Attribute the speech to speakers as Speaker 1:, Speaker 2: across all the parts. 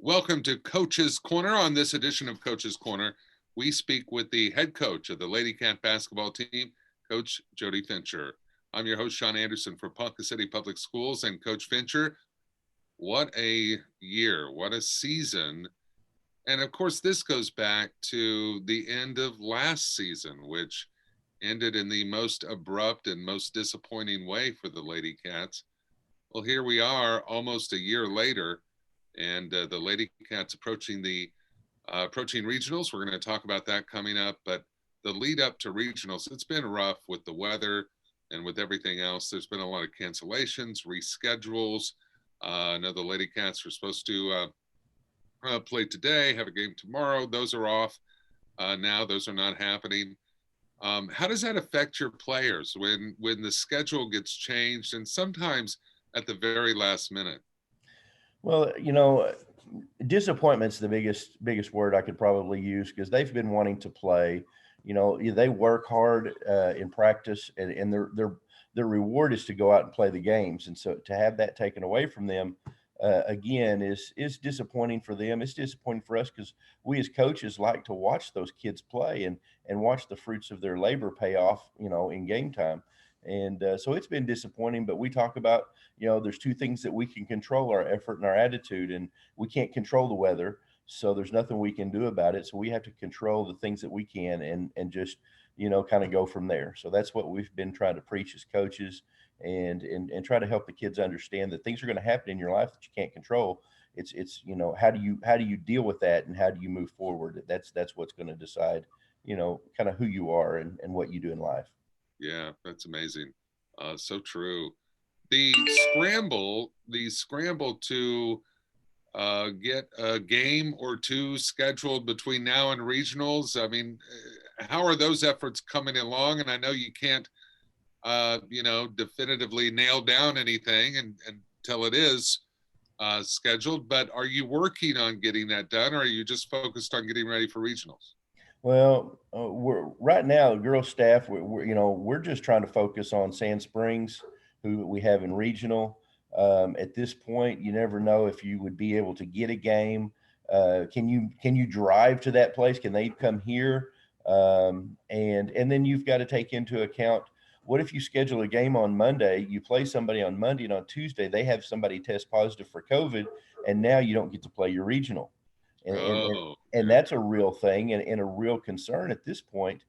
Speaker 1: Welcome to Coach's Corner. On this edition of Coach's Corner, we speak with the head coach of the Lady Cat basketball team, Coach Jody Fincher. I'm your host, Sean Anderson for Ponca City Public Schools. And Coach Fincher, what a year, what a season. And of course, this goes back to the end of last season, which ended in the most abrupt and most disappointing way for the Lady Cats. Well, here we are almost a year later, and the Lady Cats approaching regionals. We're going to talk about that coming up, but the lead up to regionals, it's been rough with the weather and with everything else. There's been a lot of cancellations, reschedules. I know the Lady Cats were supposed to play today, have a game tomorrow. Those are off now. Those are not happening. How does that affect your players when the schedule gets changed and sometimes at the very last minute?
Speaker 2: Well, disappointment's the biggest word I could probably use because they've been wanting to play. They work hard in practice, and their reward is to go out and play the games. And so to have that taken away from them again is disappointing for them. It's disappointing for us because we as coaches like to watch those kids play and watch the fruits of their labor pay off, in game time. And so it's been disappointing, but we talk about, there's two things that we can control: our effort and our attitude, and we can't control the weather. So there's nothing we can do about it. So we have to control the things that we can and just, kind of go from there. So that's what we've been trying to preach as coaches and try to help the kids understand that things are going to happen in your life that you can't control. It's how do you deal with that and how do you move forward? That's what's going to decide, kind of who you are and what you do in life.
Speaker 1: Yeah, that's amazing. So true. The scramble to get a game or two scheduled between now and regionals. I mean, how are those efforts coming along? And I know you can't, definitively nail down anything until it is scheduled, but are you working on getting that done, or are you just focused on getting ready for regionals?
Speaker 2: Well, we're right now, girls staff. We're just trying to focus on Sand Springs, who we have in regional. At this point, you never know if you would be able to get a game. Can you drive to that place? Can they come here? And then you've got to take into account, what if you schedule a game on Monday, you play somebody on Monday, and on Tuesday they have somebody test positive for COVID, and now you don't get to play your regional. And and and,
Speaker 1: Oh,
Speaker 2: and
Speaker 1: yeah.
Speaker 2: that's a real thing and a real concern at this point,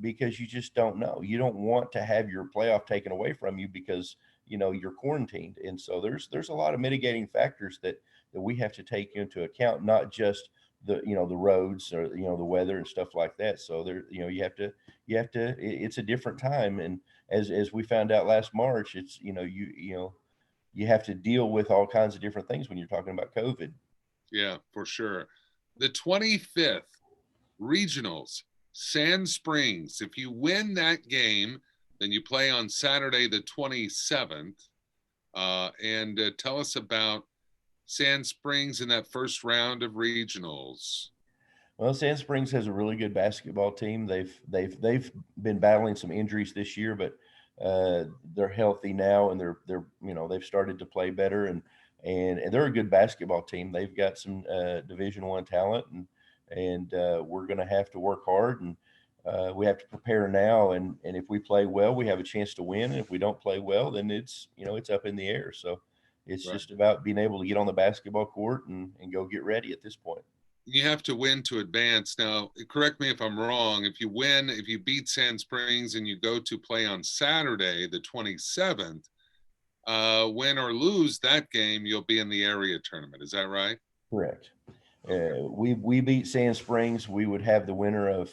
Speaker 2: because you just don't know. You don't want to have your playoff taken away from you because you're quarantined, and so there's a lot of mitigating factors that we have to take into account, not just the roads or the weather and stuff like that. So there you have to. It's a different time, and as we found out last March, it's you have to deal with all kinds of different things when you're talking about COVID.
Speaker 1: Yeah, for sure. The 25th regionals, Sand Springs. If you win that game, then you play on Saturday, the 27th. And tell us about Sand Springs in that first round of regionals.
Speaker 2: Well, Sand Springs has a really good basketball team. They've been battling some injuries this year, but they're healthy now, and they've started to play better, and they're a good basketball team. They've got some Division I talent, and we're going to have to work hard, and we have to prepare now. And if we play well, we have a chance to win. And if we don't play well, then it's up in the air. So it's
Speaker 1: Right.
Speaker 2: just about being able to get on the basketball court and go get ready at this point.
Speaker 1: You have to win to advance. Now, correct me if I'm wrong. If you beat Sand Springs and you go to play on Saturday, the 27th, win or lose that game, you'll be in the area tournament. Is that right?
Speaker 2: Correct.
Speaker 1: Okay.
Speaker 2: We beat Sand Springs. We would have the winner of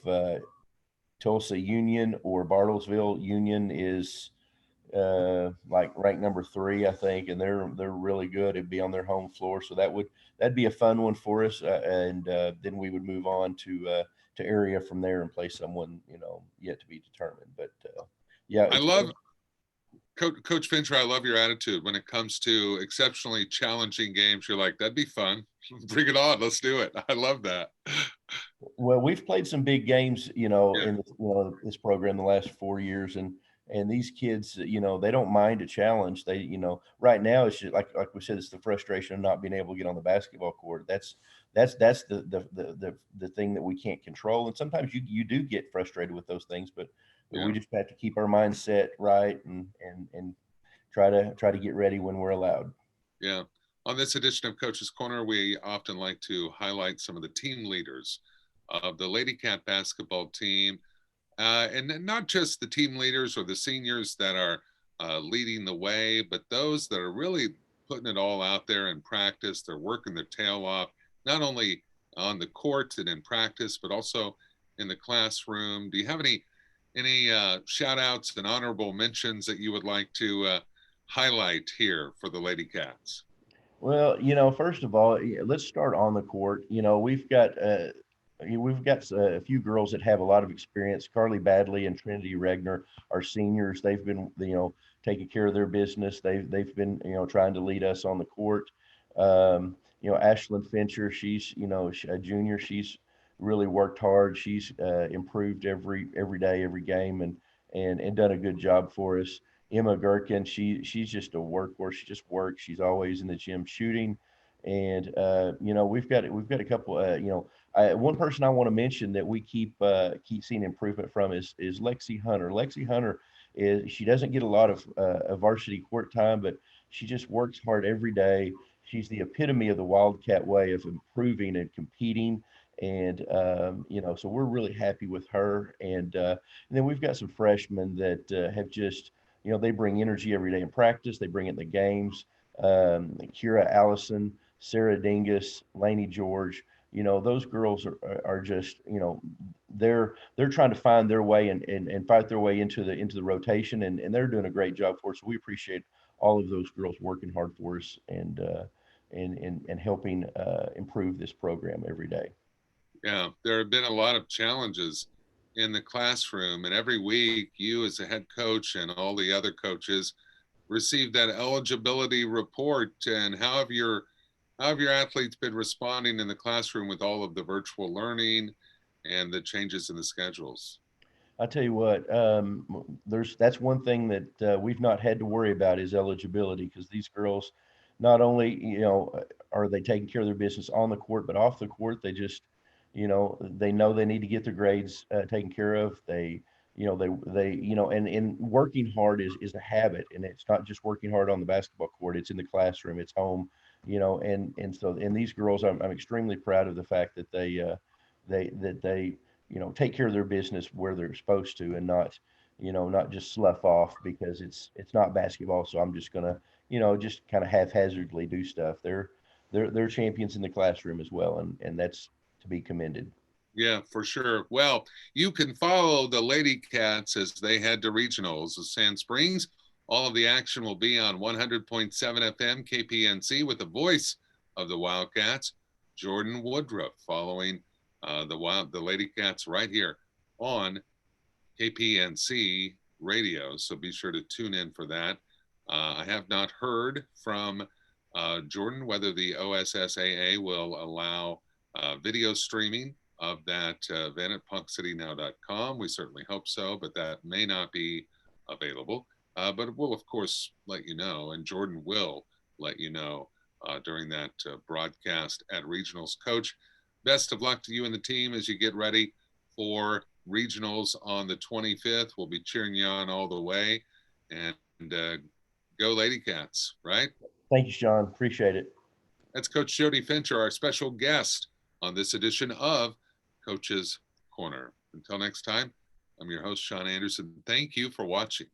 Speaker 2: Tulsa Union or Bartlesville. Union is like ranked number 3, I think, and they're really good. It'd be on their home floor, so that'd be a fun one for us. And then we would move on to area from there and play someone yet to be determined. But yeah,
Speaker 1: I
Speaker 2: it's
Speaker 1: love Coach Fincher. I love your attitude when it comes to exceptionally challenging games. You're like, that'd be fun. Bring it on. Let's do it. I love that.
Speaker 2: well, we've played some big games,
Speaker 1: Yeah.
Speaker 2: in this program the last 4 years, And these kids, they don't mind a challenge. They, right now it's just like we said, it's the frustration of not being able to get on the basketball court. That's the thing that we can't control. And sometimes you do get frustrated with those things, but
Speaker 1: Yeah.
Speaker 2: we just have to keep our mindset right and try to get ready when we're allowed.
Speaker 1: Yeah. On this edition of Coach's Corner, we often like to highlight some of the team leaders of the Lady Cat basketball team. And not just the team leaders or the seniors that are leading the way, but those that are really putting it all out there in practice. They're working their tail off, not only on the court and in practice, but also in the classroom. Do you have any shout outs and honorable mentions that you would like to highlight here for the Lady Cats?
Speaker 2: Well, first of all, let's start on the court. We've got a few girls that have a lot of experience. Carly Badley and Trinity Regner are seniors. They've been, taking care of their business. They've been, trying to lead us on the court. Ashlyn Fincher, she's, a junior. She's really worked hard. She's improved every day, every game, and done a good job for us. Emma Gherkin, she's just a workhorse. She just works. She's always in the gym shooting, and we've got a couple. One person I want to mention that we keep seeing improvement from is Lexi Hunter. Lexi Hunter she doesn't get a lot of varsity court time, but she just works hard every day. She's the epitome of the Wildcat way of improving and competing. And so we're really happy with her. And then we've got some freshmen that have just, they bring energy every day in practice. They bring it in the games. Kira Allison, Sarah Dingus, Lainey George, those girls are just, they're trying to find their way and fight their way into the rotation, and they're doing a great job for us. We appreciate all of those girls working hard for us and helping improve this program every day.
Speaker 1: Yeah, there have been a lot of challenges in the classroom, and every week you as a head coach and all the other coaches receive that eligibility report. And how have your athletes been responding in the classroom with all of the virtual learning and the changes in the schedules?
Speaker 2: I tell you what, that's one thing that we've not had to worry about is eligibility, because these girls, not only are they taking care of their business on the court, but off the court they know they need to get their grades taken care of. And working hard is a habit, and it's not just working hard on the basketball court. It's in the classroom, it's home, and these girls, I'm extremely proud of the fact that they take care of their business where they're supposed to, and not just slough off because it's not basketball. So I'm just gonna, just kind of haphazardly do stuff. They're champions in the classroom as well, and that's to be commended.
Speaker 1: Yeah, for sure. Well, you can follow the Lady Cats as they head to regionals of Sand Springs. All of the action will be on 100.7 FM KPNC with the voice of the Wildcats, Jordan Woodruff, following the Lady Cats right here on KPNC radio. So be sure to tune in for that. I have not heard from Jordan whether the OSSAA will allow video streaming of that event at punkcitynow.com. We certainly hope so, but that may not be available. But we'll, of course, let you know, and Jordan will let you know during that broadcast at regionals. Coach, best of luck to you and the team as you get ready for regionals on the 25th. We'll be cheering you on all the way. And go Lady Cats, right?
Speaker 2: Thank you, Sean. Appreciate it.
Speaker 1: That's Coach Jody Fincher, our special guest on this edition of Coach's Corner. Until next time, I'm your host, Sean Anderson. Thank you for watching.